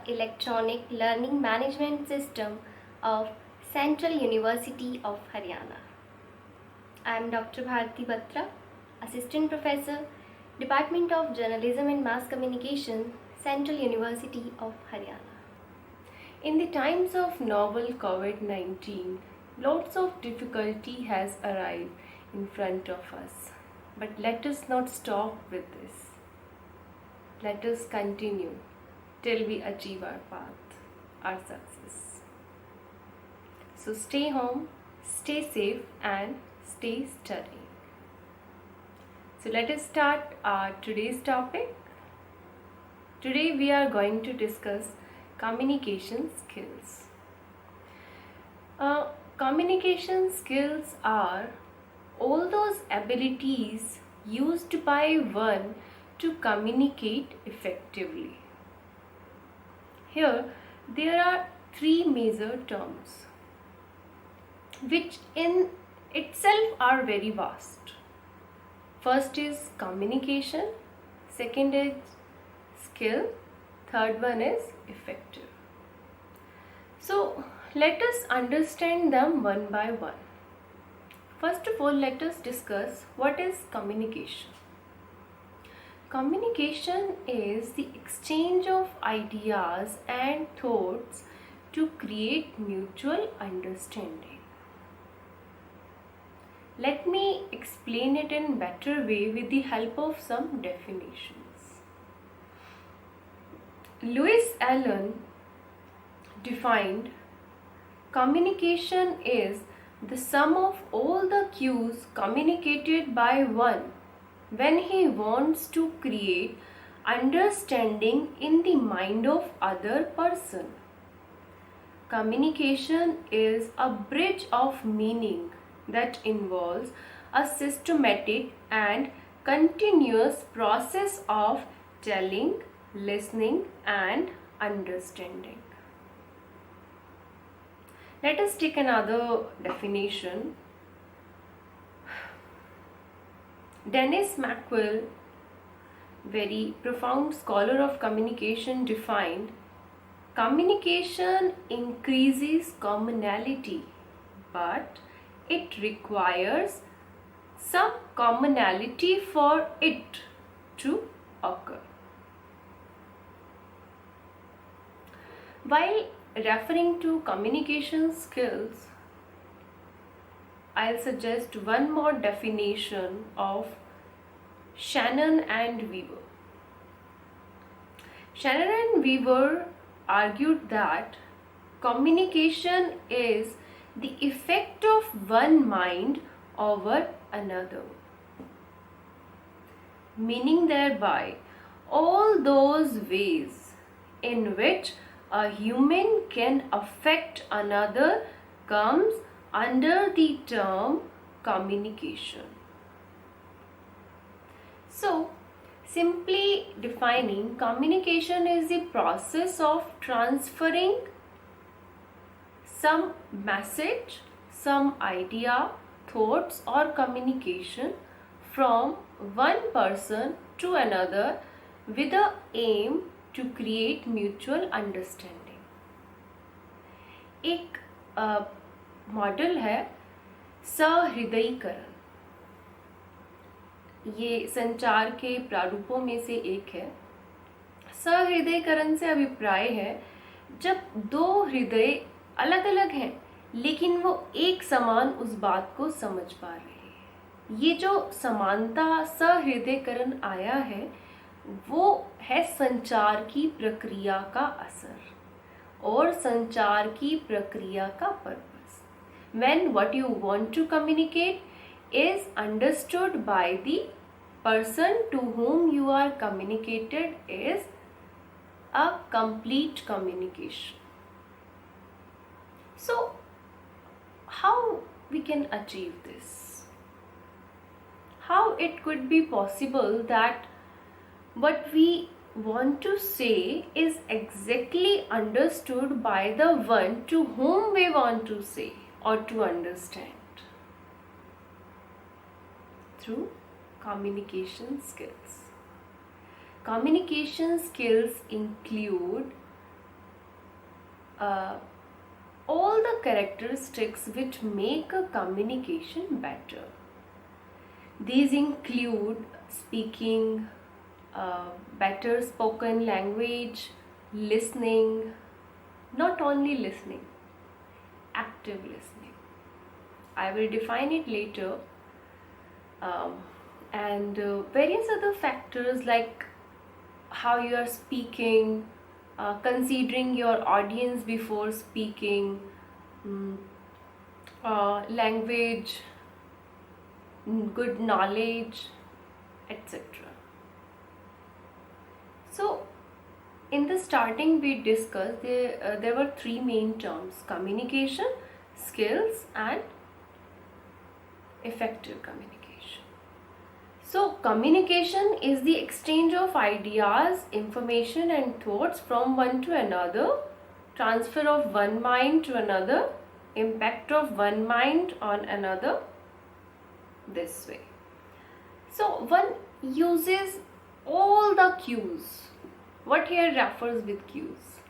Electronic Learning Management System of Central University of Haryana. I am Dr. Bharti Batra, Assistant Professor, Department of Journalism and Mass Communication, Central University of Haryana. In the times of novel COVID-19, lots of difficulty has arrived in front of us. But let us not stop with this. Let us continue till we achieve our path, our success. So stay home, stay safe and stay studying. So let us start our today's topic. Today we are going to discuss communication skills. Communication skills are all those abilities used by one to communicate effectively. Here there are three major terms which in itself are very vast. First is communication, second is skill, third one is effective. So let us understand them one by one. First of all, let us discuss what is communication. Communication is the exchange of ideas and thoughts to create mutual understanding. Let me explain it in better way with the help of some definitions. Lewis Allen defined communication is the sum of all the cues communicated by one when he wants to create understanding in the mind of other person. Communication is a bridge of meaning that involves a systematic and continuous process of telling, listening and understanding. Let us take another definition. Dennis McQuill, very profound scholar of communication, defined communication increases commonality, but it requires some commonality for it to occur. While referring to communication skills, I'll suggest one more definition of Shannon and Weaver. Shannon and Weaver argued that communication is the effect of one mind over another, meaning thereby all those ways in which a human can affect another comes under the term communication. So, simply defining, communication is the process of transferring some message, some idea, thoughts or communication from one person to another with the aim to create mutual understanding. एक model है सहृदयीकरण. ये संचार के प्रारूपों में से एक है. सहृदयीकरण से अभिप्राय है जब दो हृदय अलग अलग हैं लेकिन वो एक समान उस बात को समझ पा रहे हैं. ये जो समानता सहृदयीकरण आया है वो है संचार की प्रक्रिया का असर और संचार की प्रक्रिया का purpose. When what you want to communicate is understood by the person to whom you are communicated is a complete communication. So, how we can achieve this? How it could be possible that what we want to say is exactly understood by the one to whom we want to say or to understand? Through communication skills. Communication skills include uh, all the characteristics which make a communication better. These include speaking, better spoken language, listening, not only listening, active listening. I will define it later. And various other factors like how you are speaking, considering your audience before speaking, language, good knowledge, etc. So, in the starting, we discussed there were three main terms: communication, skills, and effective communication. So, communication is the exchange of ideas, information, and thoughts from one to another, transfer of one mind to another, impact of one mind on another, this way. So, one uses all the cues. What here refers with cues?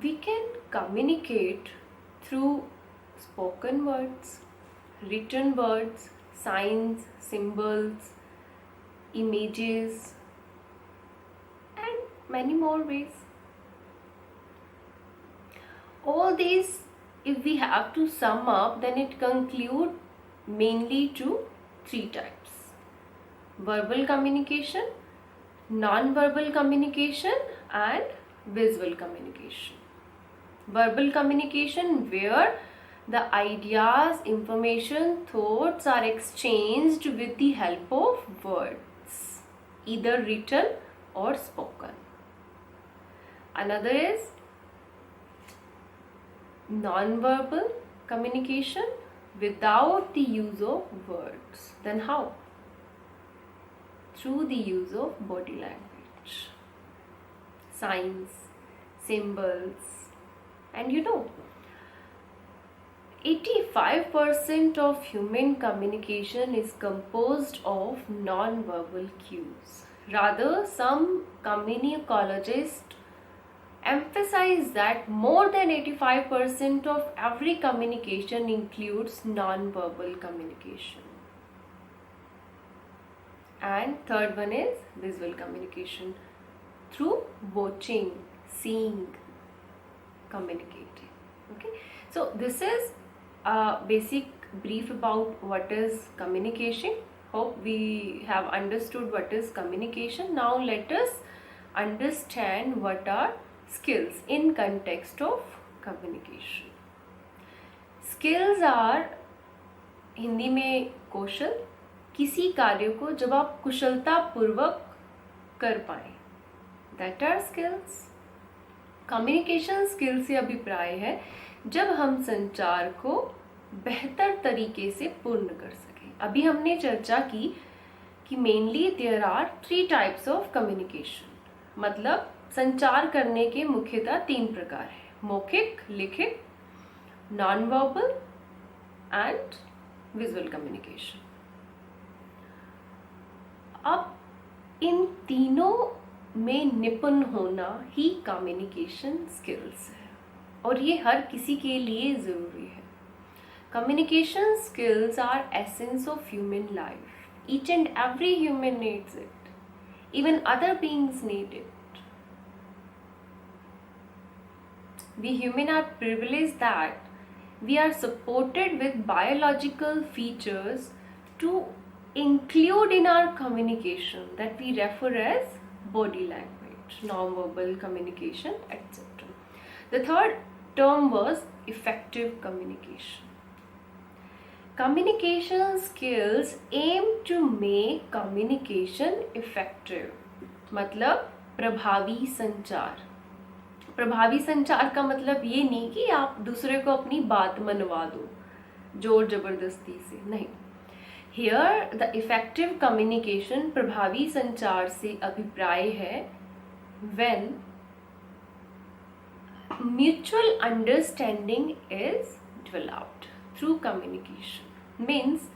We can communicate through spoken words, written words, signs, symbols, images, and many more ways. All these, if we have to sum up, then it concludes mainly to three types: verbal communication, non-verbal communication, and visual communication. Verbal communication, where the ideas, information, thoughts are exchanged with the help of words, either written or spoken. Another is non-verbal communication without the use of words. Then how? Through the use of body language, signs, symbols, and 85% of human communication is composed of non-verbal cues. Rather, some communicologists emphasize that more than 85% of every communication includes non-verbal communication. And third one is visual communication, through watching, seeing, communicating. Okay, so this is a basic brief about what is communication. Hope we have understood what is communication. Now let us understand what are skills in context of communication. Skills are Hindi में कौशल, किसी कार्य को जब आप कुशलता पूर्वक कर पाए, that are skills. Communication skill से अभिप्राय है जब हम संचार को बेहतर तरीके से पूर्ण कर सकें. अभी हमने चर्चा की कि mainly there are three types of communication. मतलब संचार करने के मुख्यतः तीन प्रकार हैं: मौखिक, लिखित, non verbal and visual communication. अब इन तीनों में निपुण होना ही कम्युनिकेशन स्किल्स है और ये हर किसी के लिए ज़रूरी है. Communication skills are essence of human life. Each and every human needs it. Even other beings need it. We human are privileged that we are supported with biological features to include in our communication that we refer as body language, non-verbal communication, etc. The third term was effective communication. Communication skills aim to make communication effective. मतलब प्रभावी संचार. प्रभावी संचार का मतलब ये नहीं कि आप दूसरे को अपनी बात मनवा दो जोर जबरदस्ती से, नहीं. हियर द इफेक्टिव कम्युनिकेशन, प्रभावी संचार से अभिप्राय है when mutual understanding is developed through communication. Means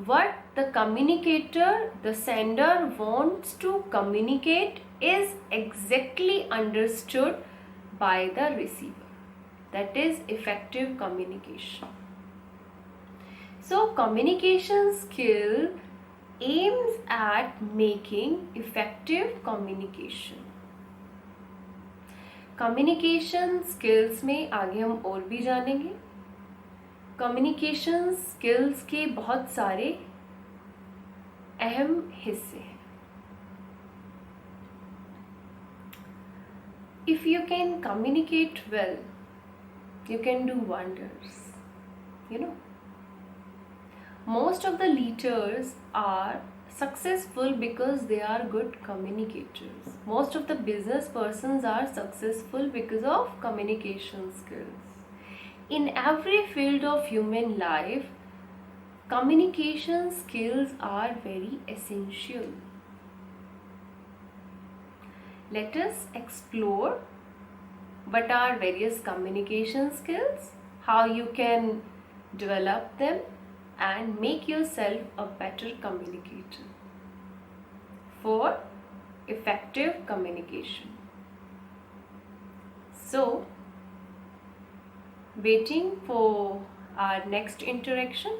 what the communicator, the sender wants to communicate is exactly understood by the receiver. That is effective communication. So communication skill aims at making effective communication. Communication skills में आगे हम और भी जानेंगे. Communication skills के बहुत सारे अहम हिस्से हैं. If you can communicate well, you can do wonders. You know, most of the leaders are successful because they are good communicators. Most of the business persons are successful because of communication skills. In every field of human life, communication skills are very essential. Let us explore what are various communication skills, how you can develop them and make yourself a better communicator for effective communication. So, waiting for our next interaction.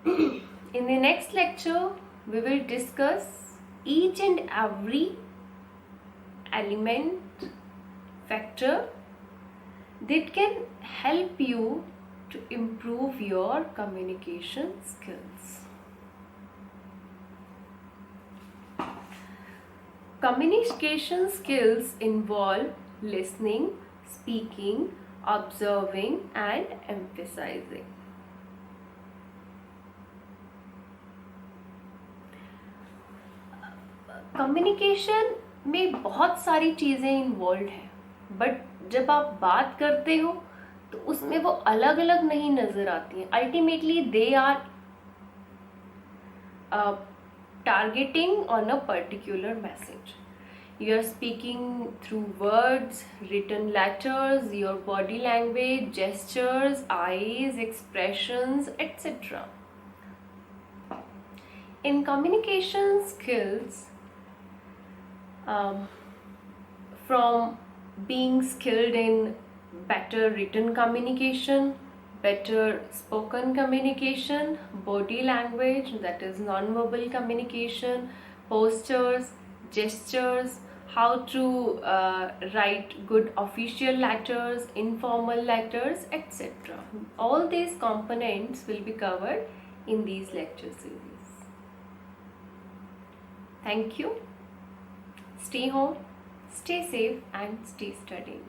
In the next lecture, we will discuss each and every element, factor that can help you to improve your communication skills. Communication skills involve listening, speaking, observing and emphasizing. Communication में बहुत सारी चीज़ें involve हैं, but जब आप बात करते हो तो उसमें वो अलग अलग नहीं नज़र आती हैं. Ultimately they are targeting on a particular message. You are speaking through words, written letters, your body language, gestures, eyes, expressions, etc. In communication skills, from being skilled in better written communication, better spoken communication, body language, that is non-verbal communication, postures, gestures, how to write good official letters, informal letters, etc. All these components will be covered in these lecture series. Thank you. Stay home, stay safe and stay studying.